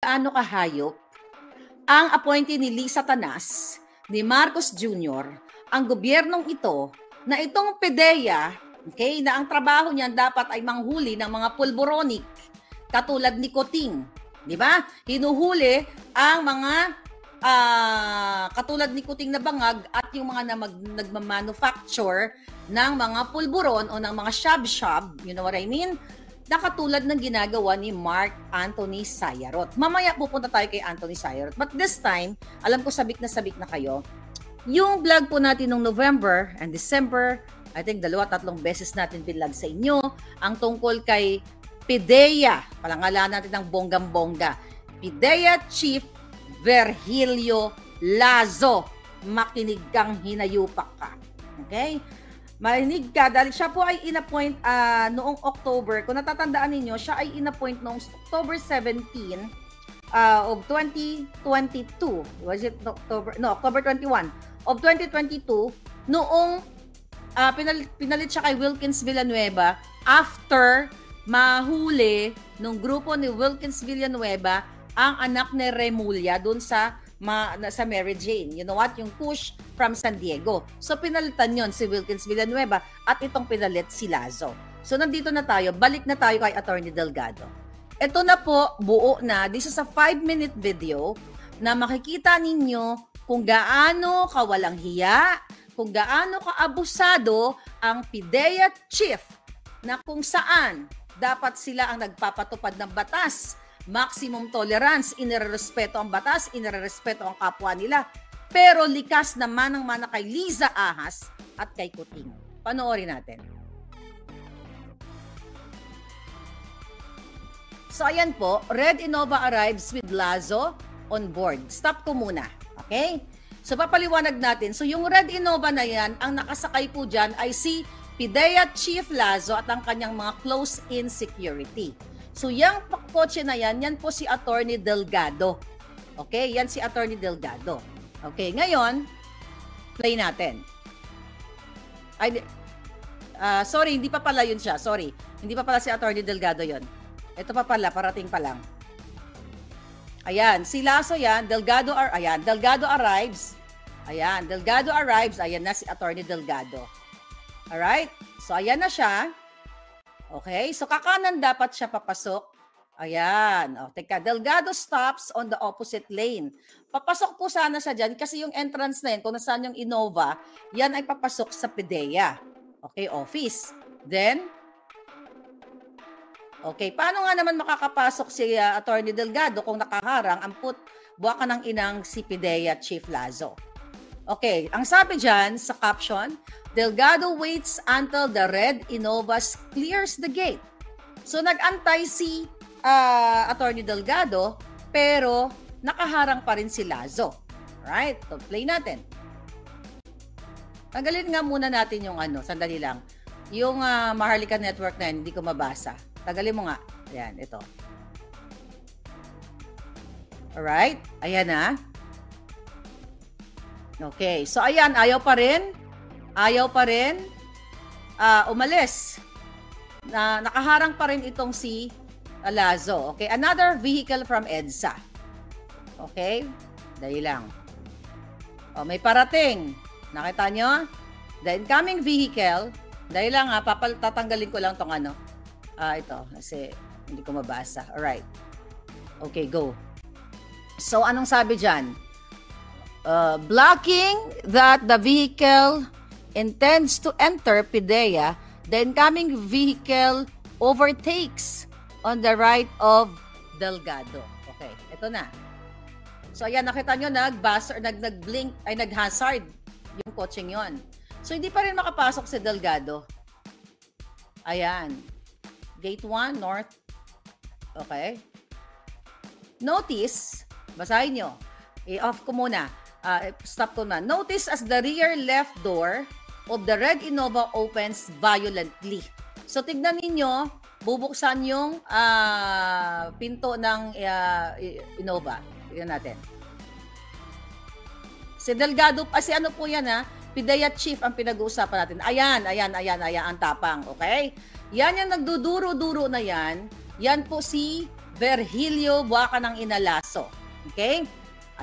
gaano kahayop ang appointee ni Lisa Tanas, ni Marcos Jr., ang gobyernong ito, na itong PDEA, okay, na ang trabaho niyan dapat ay manghuli ng mga pulboronic, katulad ni Coting, di ba? Hinuhuli ang mga katulad ni Coting na bangag at yung mga nagmamanufacture ng mga pulburon o ng mga shab-shab, you know what I mean? Na katulad ng ginagawa ni Mark Anthony Sayarot. Mamaya pupunta tayo kay Anthony Sayarot. But this time, alam ko sabik na kayo, yung vlog po natin noong November and December, I think 2-3 beses natin pinlag sa inyo, ang tungkol kay PDEA, palangalan natin ng bonggang-bongga, PDEA Chief Virgilio Lazo. Makinig kang hinayupak ka. Okay? Marinig ka dahil siya po ay inappoint noong October. Kung natatandaan ninyo, siya ay inappoint noong October 17 of 2022. Was it October? No, October 21 of 2022 noong pinalit siya kay Wilkins Villanueva after mahuli nung grupo ni Wilkins Villanueva ang anak ni Remulla doon sa Mary Jane. You know what? Yung push from San Diego. So, pinalitan yon si Wilkins Villanueva at itong pinalit si Lazo. So, nandito na tayo. Balik na tayo kay Attorney Delgado. Ito na po, buo na. This is a 5-minute video na makikita ninyo kung gaano kawalang hiya, kung gaano kaabusado ang PDEA Chief na kung saan dapat sila ang nagpapatupad ng batas. Maximum tolerance, inirerespeto ang batas, inirerespeto ang kapwa nila. Pero likas naman ang mana kay Liza Ahas at kay Coting. Panoorin natin. So ayan po, Red Innova arrives with Lazo on board. Stop ko muna. Okay? So papaliwanag natin. So yung Red Innova na yan, ang nakasakay po dyan ay si PDEA Chief Lazo at ang kanyang mga close-in security. So, yung kotse na yan po si Attorney Delgado. Okay? Yan si Attorney Delgado. Okay, ngayon, play natin. Ay, sorry, hindi pa pala yun siya. Sorry. Hindi pa pala si Attorney Delgado yun. Ito pa pala, parating pa lang. Ayan, si Lazo yan. Delgado arrives. Ayan, Delgado arrives. Ayan na si Attorney Delgado. Alright? So, ayan na siya. Okay, so kakanan dapat siya papasok. Ayan. O, teka, Delgado stops on the opposite lane. Papasok po sana siya dyan kasi yung entrance na yun, kung nasaan yung Innova, yan ay papasok sa PDEA. Okay, office. Then, okay, paano nga naman makakapasok si Attorney Delgado kung nakaharang ang buwaka ng inang si PDEA Chief Lazo? Okay, ang sabi dyan sa caption, Delgado waits until the Red Innova clears the gate. So nag-antay si Attorney Delgado pero nakaharang pa rin si Lazo. Right? So play natin. Tanggalin nga muna natin yung sandali lang. Yung Maharlika Network na yun, hindi ko mabasa. Tanggalin mo nga. Ayan, ito. Alright? Ayan na. Okay. So ayan, ayaw pa rin. Umalis. Nakaharang pa rin itong si Lazo. Okay, another vehicle from EDSA. Okay, dahil lang. May parating. Nakita nyo? The incoming vehicle, dahil lang tatanggalin ko lang tong ito, kasi hindi ko mabasa. Alright. Okay, go. So, anong sabi dyan? Blocking that the vehicle intends to enter PDEA, the incoming vehicle overtakes on the right of Delgado. Okay, ito na. So, ayan, nakita nyo, nag-blink, ay nag-hazard yung coaching yon. So, hindi pa rin makapasok si Delgado. Ayan. Gate 1, north. Okay. Notice, basahin nyo. I-off ko muna. Stop ko na. Notice as the rear left door of the Red Innova opens violently. So, tignan ninyo, bubuksan yung pinto ng Innova. Tignan natin. Si Delgado, si ano po yan PDEA Chief ang pinag-uusapan natin. Ayan, ang tapang. Okay? Yan yung nagduduro-duro na yan. Yan po si Virgilio Buaca ng Inalaso. Okay?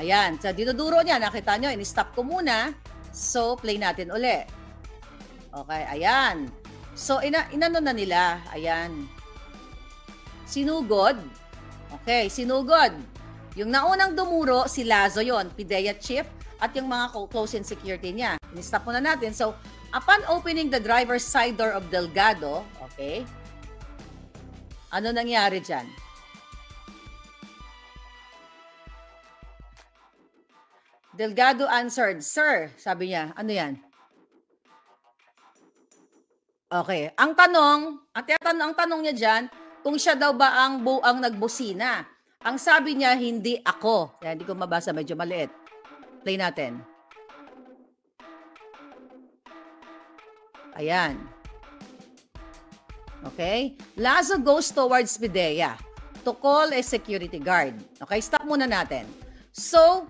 Ayan. So, dinuduro niya. Nakita nyo, in-stop ko muna. So, play natin uli. Okay, ayan. So, inano na nila. Ayan. Sinugod. Okay, sinugod. Yung naunang dumuro, si Lazo yon, PIDEA chief, at yung mga close-in security niya. In-stop muna natin. So, upon opening the driver's side door of Delgado, okay, ano nangyari dyan? Delgado answered, "Sir," sabi niya, ano yan? Okay. Ang tanong niya dyan, kung siya daw ba ang nagbusina. Ang sabi niya, hindi ako. Kaya hindi ko mabasa, medyo maliit. Play natin. Ayan. Okay? Lazo goes towards PIDEA to call a security guard. Okay, stop muna natin. So,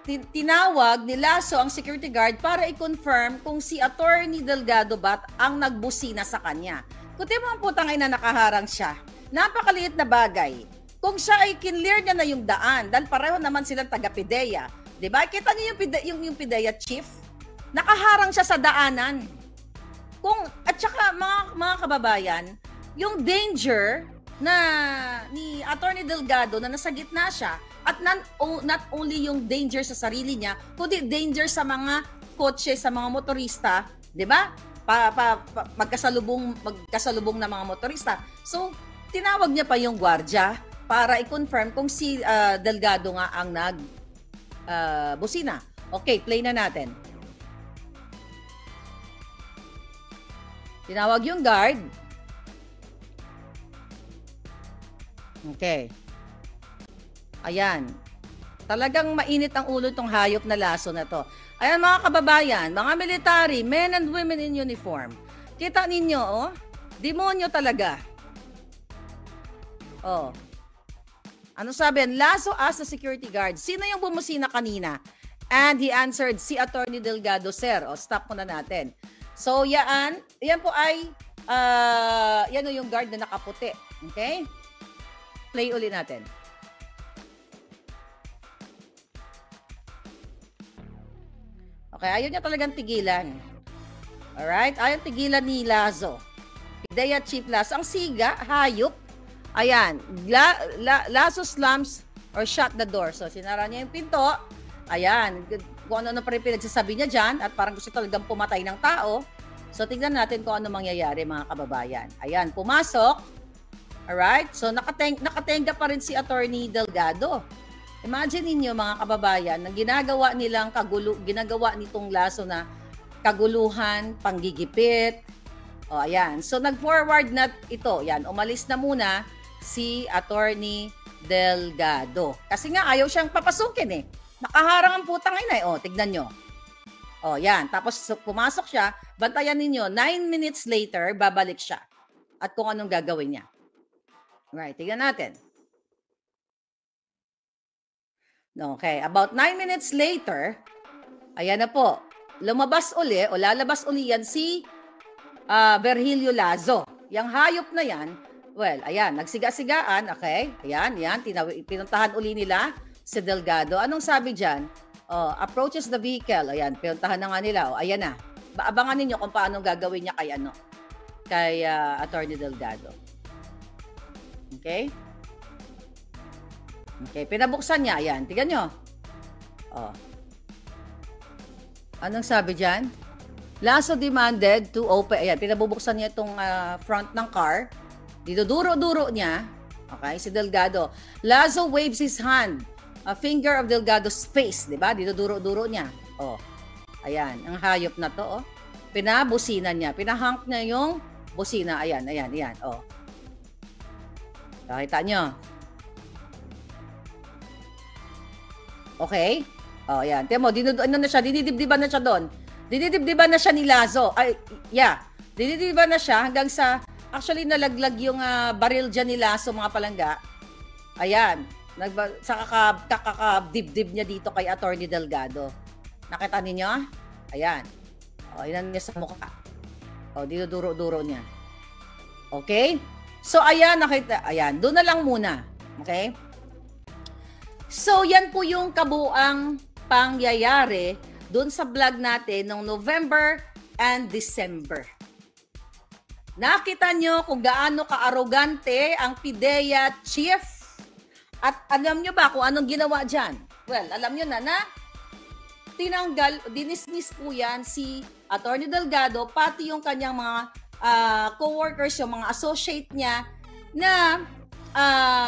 tinawag ni Lazo ang security guard para i-confirm kung si Attorney Delgado ba ang nagbusina sa kanya. Kuti mo ang putang ina, nakaharang siya. Napakaliit na bagay. Kung siya ay kinlear niya na yung daan, dahil pareho naman silang taga-PIDEA. Diba? Kita niyo yung PIDEA chief? Nakaharang siya sa daanan. At saka mga kababayan, yung danger na ni Attorney Delgado na nasa gitna siya, at not only yung danger sa sarili niya, kundi danger sa mga kotse, sa mga motorista, 'di ba? Magkasalubong na mga motorista. So, tinawag niya pa yung gwardiya para i-confirm kung si Delgado nga ang busina. Okay, play na natin. Tinawag yung guard. Okay. Ayan. Talagang mainit ang ulo tong hayop na Lazo na to. Ayan mga kababayan, mga military, men and women in uniform. Kita ninyo, oh? Demonyo talaga. Oh. Ano sabi? Lazo asked the security guard, sino yung bumusina kanina? And he answered, si Attorney Delgado, sir. O, stop muna natin. So, yan po ay, yan o yung guard na nakaputi. Okay? Play ulit natin. Okay, ayaw niya talagang tigilan. Alright? Ayaw tigilan ni Lazo. PIDEA Chief Lazo. Ang siga, hayop. Ayan. Lazo slams or shut the door. So, sinara niya yung pinto. Ayan. Kung ano pa rin pinagsasabi niya dyan at parang gusto talagang pumatay ng tao. So, tignan natin kung ano mangyayari mga kababayan. Ayan, pumasok. Alright? So, nakatenga pa rin si Attorney Delgado. Imagine niyo mga kababayan, na ginagawa nitong Lazo na kaguluhan, panggigipit. O, ayan. So, nag-forward na ito. Yan, umalis na muna si Attorney Delgado. Kasi nga, ayaw siyang papasukin eh. Nakaharang ang putang ina eh. O, tignan nyo. O, yan. Tapos, pumasok siya. Bantayan ninyo, 9 minutes later, babalik siya. At kung anong gagawin niya. Right, tignan natin. Okay, about 9 minutes later, ayan na po, lalabas uli yan si Virgilio Lazo. Yang hayop na yan, well, ayan, nagsiga-sigaan, okay, ayan, pinuntahan uli nila si Delgado. Anong sabi dyan? Approaches the vehicle, ayan, pinuntahan na nga nila, ayan na. Abangan ninyo kung paano gagawin niya kay Attorney Delgado. Okay? Okay, pinabuksan niya. Ayan, tignan nyo. Anong sabi dyan? Lazo demanded to open. Ayan, pinabubuksan niya itong front ng car. Diduduro-duro niya. Okay, si Delgado. Lazo waves his hand. A finger of Delgado's face. Diba? Diduduro-duro niya. Ayan, ang hayop na to. Pinabusina niya. Pinahank niya yung busina. Ayan. Nakita nyo. Okay? Ayan. Tiyan mo, dinidibdiban na siya doon. Dinidibdiban na siya ni Lazo. Dinidibdiban na siya hanggang sa, actually nalaglag yung baril dyan ni Lazo, mga palangga. Ayan. Sa kakadibdib niya dito kay Attorney Delgado. Nakita ninyo? Ayan. Inan niya sa mukha. Dinuduro-duro niya. Okay? So, ayan, nakita, ayan, doon na lang muna. Okay? So, yan po yung kabuang pangyayari doon sa vlog natin noong November and December. Nakita nyo kung gaano ka-arogante ang PIDEA chief. At alam nyo ba kung anong ginawa dyan? Well, alam nyo na tinanggal, dinismiss po yan si Attorney Delgado, pati yung kanyang mga co-workers, yung mga associate niya na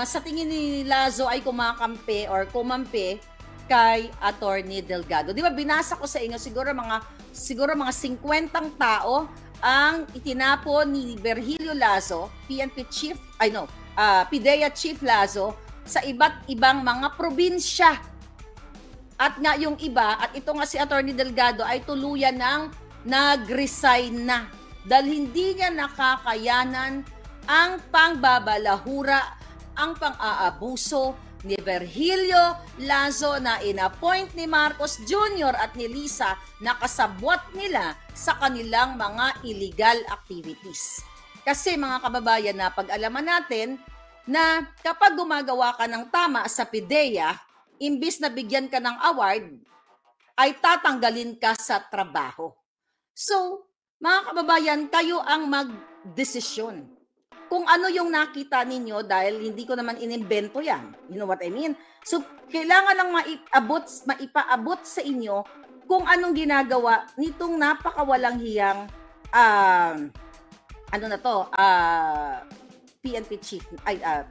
sa tingin ni Lazo ay kumakampi or kumampi kay Attorney Delgado. Di ba binasa ko sa inyo siguro mga 50 tao ang itinapon ni Virgilio Lazo, PNP chief, PIDEA chief Lazo sa iba't ibang mga probinsya. At nga yung iba, at ito nga si Attorney Delgado ay tuluyan ng nag-resign na dahil hindi niya nakakayanan ang pangbabalahura, ang pang-aabuso ni Virgilio Lazo na inappoint ni Marcos Jr. at ni Lisa na kasabwat nila sa kanilang mga illegal activities. Kasi mga kababayan, na pag-alaman natin na kapag gumagawa ka ng tama sa PIDEA, imbis na bigyan ka ng award, ay tatanggalin ka sa trabaho. So, mga kababayan, kayo ang mag-desisyon. Kung ano yung nakita ninyo, dahil hindi ko naman inimbento yan. You know what I mean? So, kailangan lang maipaabot sa inyo kung anong ginagawa nitong napakawalang hiyang, PNP chief,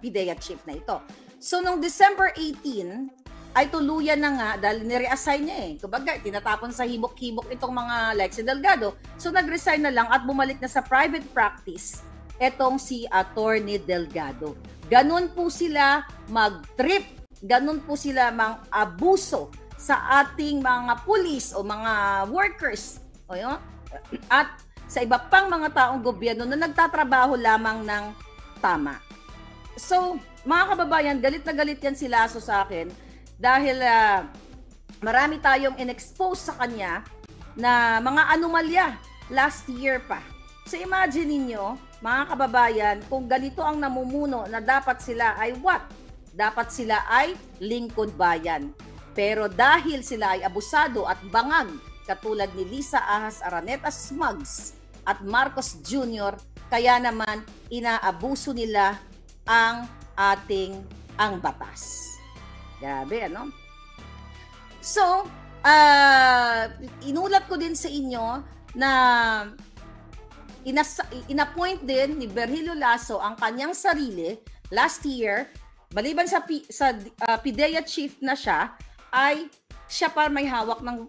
PIDEA chief na ito. So, noong December 18, ay tuluyan na nga dahil nireassign niya eh. Kumbaga, tinatapon sa hibok-hibok itong mga like si Delgado. So, nag-resign na lang at bumalik na sa private practice etong si Attorney Delgado. Ganun po sila mag-trip, ganun po sila mang-abuso sa ating mga pulis o mga workers. O yun? At sa iba pang mga taong gobyerno na nagtatrabaho lamang ng tama. So, mga kababayan, galit na galit yan si Lazo sa akin dahil marami tayong in-expose sa kanya na mga anomalya last year pa. So, imagine ninyo, mga kababayan, kung ganito ang namumuno na dapat sila ay what? Dapat sila ay lingkod bayan. Pero dahil sila ay abusado at bangag, katulad ni Lisa Ahas Araneta Smugs at Marcos Jr., kaya naman inaabuso nila ang batas. Grabe, ano? So, inulat ko din sa inyo na inappoint din ni Virgilio Lazo ang kanyang sarili last year, maliban sa PIDEA chief na siya, ay siya pa may hawak ng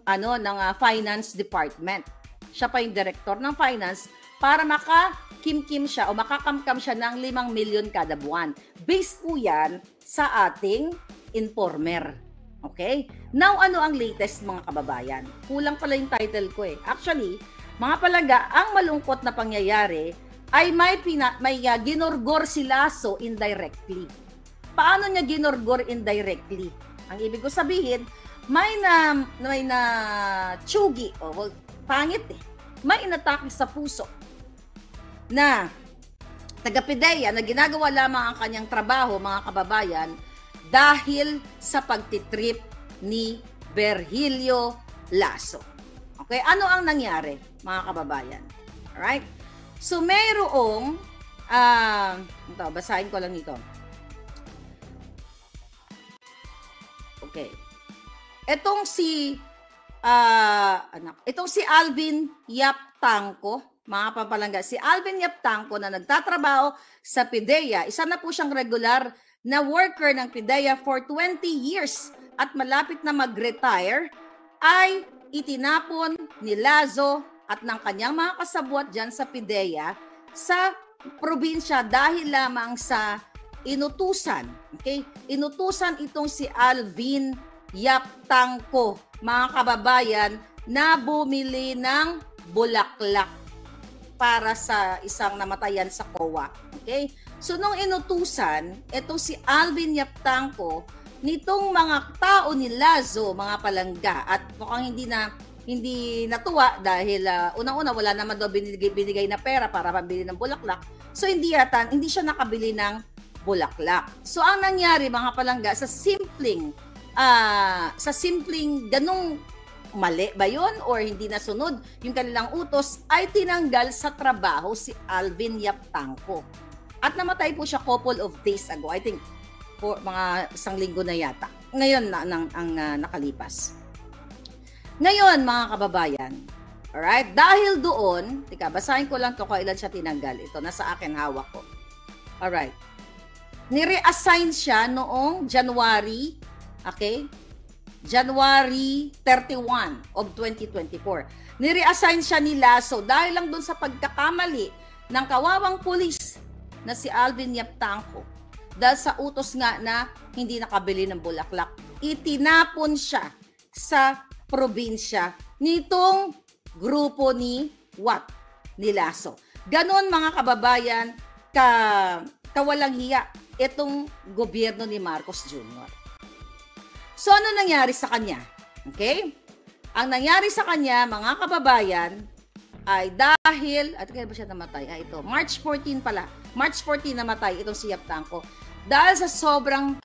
finance department. Siya pa yung director ng finance para makakamkam siya ng 5 milyon kada buwan. Based po yan sa ating informer. Okay? Now, ano ang latest, mga kababayan? Kulang pala yung title ko eh. Actually, mga palangga, ang malungkot na pangyayari ay may ginorgor si Lazo indirectly. Paano niya ginorgor indirectly? Ang ibig ko sabihin, may na tsugi, pangit eh. May inatake sa puso na taga-PIDEA na ginagawa lamang ang kanyang trabaho, mga kababayan, dahil sa pagtitrip ni Virgilio Lazo. Okay, ano ang nangyari, mga kababayan? Alright? So, mayroong, basahin ko lang ito. Okay. Itong si Alvin Yap Tangco, mga papalangga, si Alvin Yap Tangco na nagtatrabaho sa PIDEA, isa na po siyang regular na worker ng PIDEA for 20 years at malapit na mag-retire, ay itinapon ni Lazo at ng kanyang mga kasabwat dyan sa PIDEA sa probinsya dahil lamang sa inutusan. Okay? Inutusan itong si Alvin Yap Tangco, mga kababayan, na bumili ng bulaklak para sa isang namatayan sa COA. Okay? So, nung inutusan, itong si Alvin Yap Tangco, nitong mga tao ni Lazo, mga palangga, at mukhang hindi natuwa dahil unang-una wala naman daw binigay na pera para pambili ng bulaklak. So hindi siya nakabili ng bulaklak. So ang nangyari mga palangga sa simpleng ganung mali ba yun or hindi nasunod yung kanilang utos ay tinanggal sa trabaho si Alvin Yap Tangco. At namatay po siya couple of days ago. I think for mga 1 linggo na yata. Ngayon ang nakalipas. Ngayon mga kababayan, alright, dahil doon, basahin ko lang to kailan siya tinanggal. Ito, nasa akin hawak ko. Alright. Ni-reassign siya noong January, okay? January 31 of 2024. Ni-reassign siya ni Lasso dahil lang doon sa pagkakamali ng kawawang pulis na si Alvin Yap Tangco. Dahil sa utos nga na hindi nakabili ng bulaklak, itinapon siya sa probinsya nitong grupo ni Lasso. Ganon mga kababayan, kawalang hiya itong gobyerno ni Marcos Jr. So ano nangyari sa kanya? Okay? Ang nangyari sa kanya, mga kababayan, ay dahil, at kaya ba siya namatay? Ito, March 14 pala. March 14 namatay itong si Yap Tangco. Dahil sa sobrang